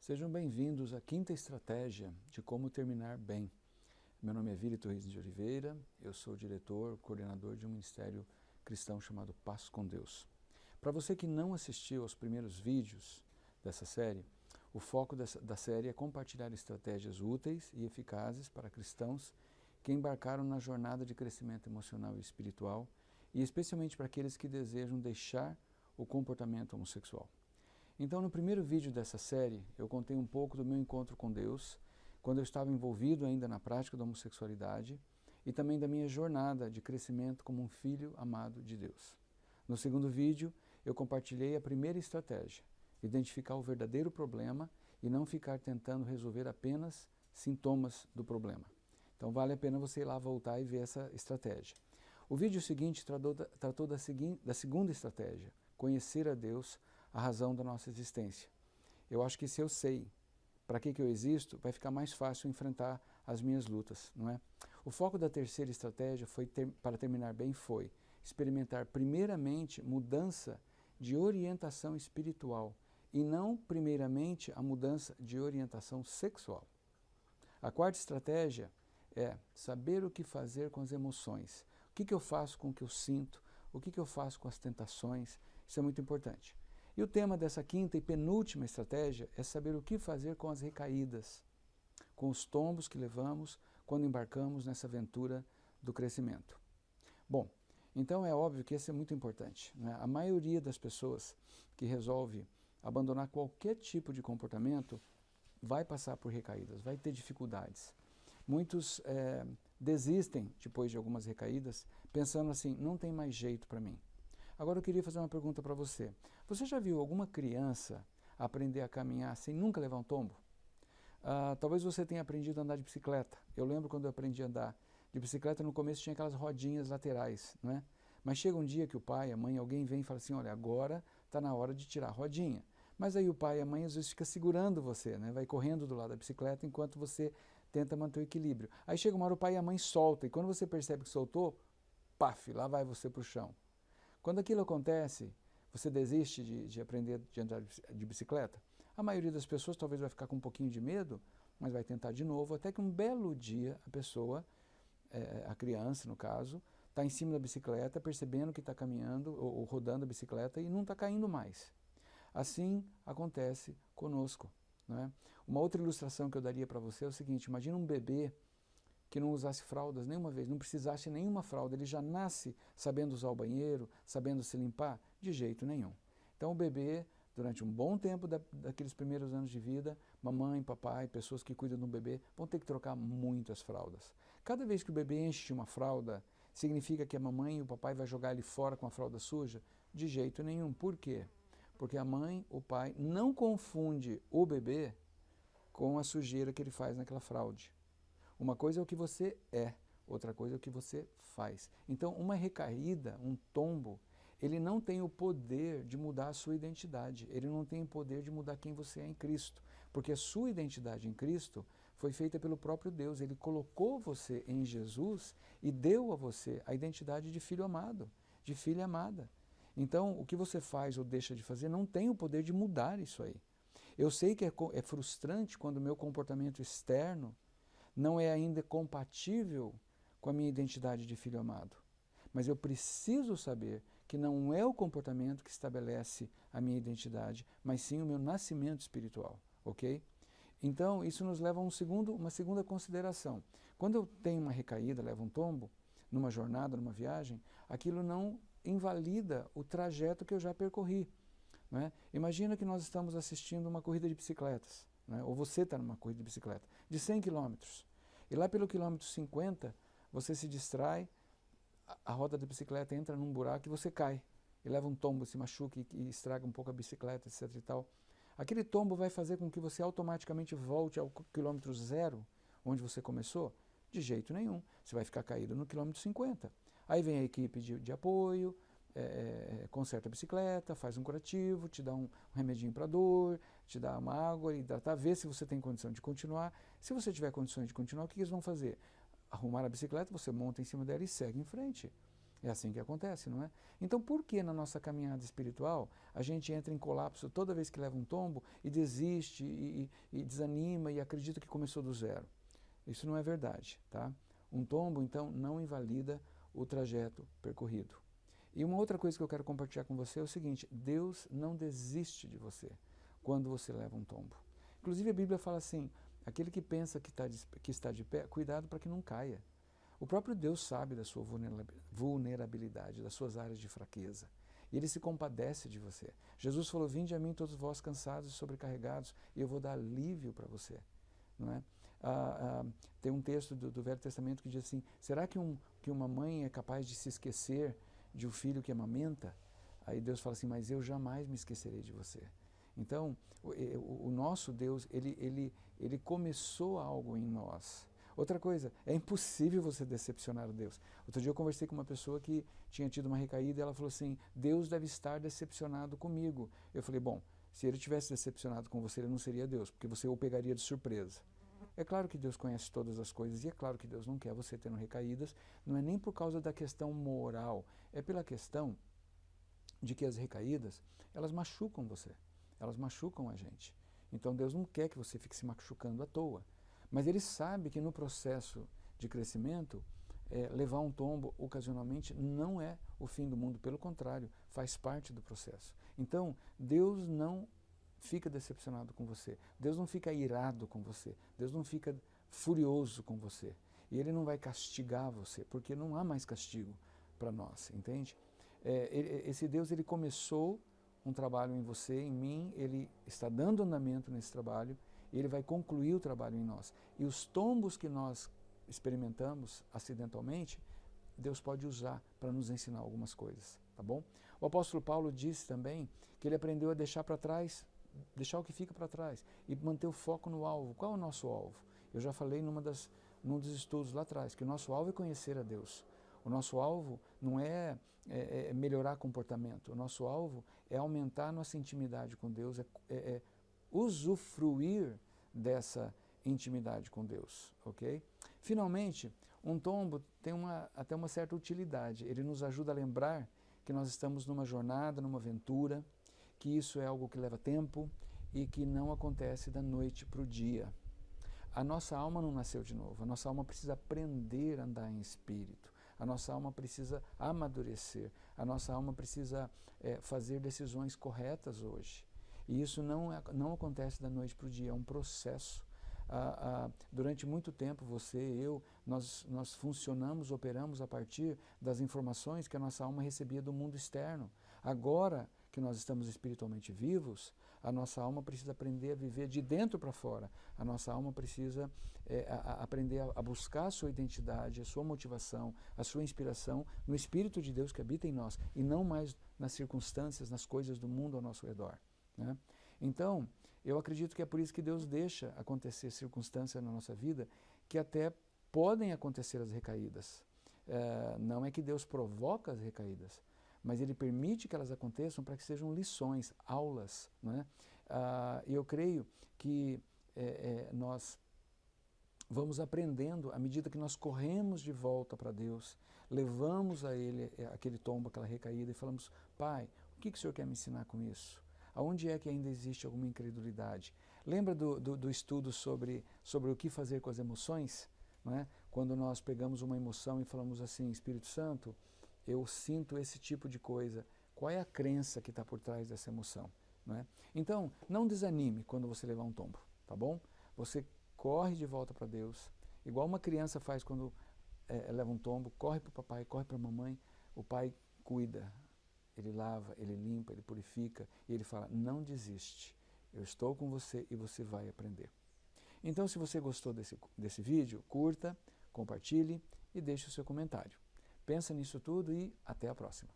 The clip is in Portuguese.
Sejam bem-vindos à quinta estratégia de como terminar bem. Meu nome é Vili Torres de Oliveira, eu sou diretor, coordenador de um ministério cristão chamado Passo com Deus. Para você que não assistiu aos primeiros vídeos dessa série, o foco da série é compartilhar estratégias úteis e eficazes para cristãos que embarcaram na jornada de crescimento emocional e espiritual, e especialmente para aqueles que desejam deixar o comportamento homossexual. Então, no primeiro vídeo dessa série, eu contei um pouco do meu encontro com Deus, quando eu estava envolvido ainda na prática da homossexualidade, e também da minha jornada de crescimento como um filho amado de Deus. No segundo vídeo, eu compartilhei a primeira estratégia, identificar o verdadeiro problema e não ficar tentando resolver apenas sintomas do problema. Então, vale a pena você ir lá voltar e ver essa estratégia. O vídeo seguinte tratou da segunda estratégia, conhecer a Deus, a razão da nossa existência. Eu acho que se eu sei para que eu existo, vai ficar mais fácil enfrentar as minhas lutas, não é? O foco da terceira estratégia para terminar bem foi experimentar primeiramente mudança de orientação espiritual e não primeiramente a mudança de orientação sexual. A quarta estratégia é saber o que fazer com as emoções. O que eu faço com o que eu sinto, o que eu faço com as tentações, isso é muito importante. E o tema dessa quinta e penúltima estratégia é saber o que fazer com as recaídas, com os tombos que levamos quando embarcamos nessa aventura do crescimento. Bom, então é óbvio que isso é muito importante, né? A maioria das pessoas que resolve abandonar qualquer tipo de comportamento vai passar por recaídas, vai ter dificuldades. Muitos desistem depois de algumas recaídas, pensando assim, não tem mais jeito para mim. Agora eu queria fazer uma pergunta para você. Você já viu alguma criança aprender a caminhar sem nunca levar um tombo? Talvez você tenha aprendido a andar de bicicleta. Eu lembro quando eu aprendi a andar de bicicleta, no começo tinha aquelas rodinhas laterais, não é? Mas chega um dia que o pai, a mãe, alguém vem e fala assim, olha, agora está na hora de tirar a rodinha. Mas aí o pai e a mãe às vezes fica segurando você, né? Vai correndo do lado da bicicleta enquanto você tenta manter o equilíbrio. Aí chega uma hora o pai e a mãe soltam, e quando você percebe que soltou, paf, lá vai você para o chão. Quando aquilo acontece, você desiste de aprender a andar de bicicleta? A maioria das pessoas talvez vai ficar com um pouquinho de medo, mas vai tentar de novo, até que um belo dia a pessoa, a criança no caso, está em cima da bicicleta, percebendo que está caminhando ou rodando a bicicleta e não está caindo mais. Assim acontece conosco, não é? Uma outra ilustração que eu daria para você é o seguinte, imagina um bebê que não usasse fraldas nenhuma vez, não precisasse nenhuma fralda, ele já nasce sabendo usar o banheiro, sabendo se limpar? De jeito nenhum. Então o bebê, durante um bom tempo daqueles primeiros anos de vida, mamãe, papai, pessoas que cuidam do bebê, vão ter que trocar muitas fraldas. Cada vez que o bebê enche uma fralda, significa que a mamãe e o papai vai jogar ele fora com a fralda suja? De jeito nenhum. Por quê? Porque a mãe, o pai, não confunde o bebê com a sujeira que ele faz naquela fralde. Uma coisa é o que você é, outra coisa é o que você faz. Então, uma recaída, um tombo, ele não tem o poder de mudar a sua identidade. Ele não tem o poder de mudar quem você é em Cristo. Porque a sua identidade em Cristo foi feita pelo próprio Deus. Ele colocou você em Jesus e deu a você a identidade de filho amado, de filha amada. Então, o que você faz ou deixa de fazer não tem o poder de mudar isso aí. Eu sei que é frustrante quando o meu comportamento externo não é ainda compatível com a minha identidade de filho amado. Mas eu preciso saber que não é o comportamento que estabelece a minha identidade, mas sim o meu nascimento espiritual, ok? Então, isso nos leva a uma segunda consideração. Quando eu tenho uma recaída, levo um tombo, numa jornada, numa viagem, aquilo não invalida o trajeto que eu já percorri. Não é? Imagina que nós estamos assistindo uma corrida de bicicletas, não é? Ou você está numa corrida de bicicleta, de 100 quilômetros. E lá pelo quilômetro 50, você se distrai, a roda da bicicleta entra num buraco e você cai. E leva um tombo, se machuca e estraga um pouco a bicicleta, etc. e tal. Aquele tombo vai fazer com que você automaticamente volte ao quilômetro zero, onde você começou? De jeito nenhum. Você vai ficar caído no quilômetro 50. Aí vem a equipe de apoio, conserta a bicicleta, faz um curativo, te dá um remedinho para dor, te dá uma água, hidratar, vê se você tem condição de continuar. Se você tiver condições de continuar, o que eles vão fazer? Arrumar a bicicleta, você monta em cima dela e segue em frente. É assim que acontece, não é? Então, por que na nossa caminhada espiritual a gente entra em colapso toda vez que leva um tombo e desiste e desanima e acredita que começou do zero? Isso não é verdade, tá? Um tombo, então, não invalida o trajeto percorrido. E uma outra coisa que eu quero compartilhar com você é o seguinte: Deus não desiste de você quando você leva um tombo. Inclusive a Bíblia fala assim, aquele que pensa que está de pé, cuidado para que não caia. O próprio Deus sabe da sua vulnerabilidade, das suas áreas de fraqueza. E Ele se compadece de você. Jesus falou, vinde a mim todos vós cansados e sobrecarregados, e eu vou dar alívio para você. Não é? Tem um texto do Velho Testamento que diz assim, será que uma mãe é capaz de se esquecer de um filho que amamenta? Aí Deus fala assim, mas eu jamais me esquecerei de você. Então, o nosso Deus, ele começou algo em nós. Outra coisa, é impossível você decepcionar a Deus. Outro dia eu conversei com uma pessoa que tinha tido uma recaída e ela falou assim, Deus deve estar decepcionado comigo. Eu falei, bom, se ele tivesse decepcionado com você, ele não seria Deus, porque você o pegaria de surpresa. É claro que Deus conhece todas as coisas e é claro que Deus não quer você tendo recaídas, não é nem por causa da questão moral, é pela questão de que as recaídas, elas machucam você, elas machucam a gente. Então Deus não quer que você fique se machucando à toa. Mas Ele sabe que no processo de crescimento, levar um tombo ocasionalmente não é o fim do mundo, pelo contrário, faz parte do processo. Então, Deus não fica decepcionado com você, Deus não fica irado com você, Deus não fica furioso com você. E Ele não vai castigar você, porque não há mais castigo para nós, entende? Esse Deus, Ele começou um trabalho em você, em mim, Ele está dando andamento nesse trabalho, e Ele vai concluir o trabalho em nós. E os tombos que nós experimentamos acidentalmente, Deus pode usar para nos ensinar algumas coisas, tá bom? O apóstolo Paulo disse também que ele aprendeu a deixar para trás, deixar o que fica para trás e manter o foco no alvo. Qual é o nosso alvo? Eu já falei num dos estudos lá atrás, que o nosso alvo é conhecer a Deus. O nosso alvo não é melhorar comportamento, o nosso alvo é aumentar a nossa intimidade com Deus, é usufruir dessa intimidade com Deus, ok? Finalmente, um tombo tem até uma certa utilidade. Ele nos ajuda a lembrar que nós estamos numa jornada, numa aventura, que isso é algo que leva tempo e que não acontece da noite para o dia. A nossa alma não nasceu de novo, a nossa alma precisa aprender a andar em espírito, a nossa alma precisa amadurecer, a nossa alma precisa fazer decisões corretas hoje. E isso não acontece da noite para o dia, é um processo. Durante muito tempo, você e eu, nós funcionamos, operamos a partir das informações que a nossa alma recebia do mundo externo. Agora que nós estamos espiritualmente vivos, a nossa alma precisa aprender a viver de dentro para fora. A nossa alma precisa aprender a buscar a sua identidade, a sua motivação, a sua inspiração no Espírito de Deus que habita em nós e não mais nas circunstâncias, nas coisas do mundo ao nosso redor, né? Então, eu acredito que é por isso que Deus deixa acontecer circunstâncias na nossa vida que até podem acontecer as recaídas. Não é que Deus provoca as recaídas, mas Ele permite que elas aconteçam para que sejam lições, aulas, né? E eu creio que nós vamos aprendendo à medida que nós corremos de volta para Deus, levamos a Ele aquele tombo, aquela recaída e falamos, Pai, o que o Senhor quer me ensinar com isso? Aonde é que ainda existe alguma incredulidade? Lembra do estudo sobre o que fazer com as emoções? Não é? Quando nós pegamos uma emoção e falamos assim, Espírito Santo, eu sinto esse tipo de coisa. Qual é a crença que está por trás dessa emoção? Não é? Então, não desanime quando você levar um tombo, tá bom? Você corre de volta para Deus, igual uma criança faz quando leva um tombo, corre para o papai, corre para a mamãe, o pai cuida. Ele lava, ele limpa, ele purifica e ele fala, não desiste, eu estou com você e você vai aprender. Então, se você gostou desse vídeo, curta, compartilhe e deixe o seu comentário. Pensa nisso tudo e até a próxima.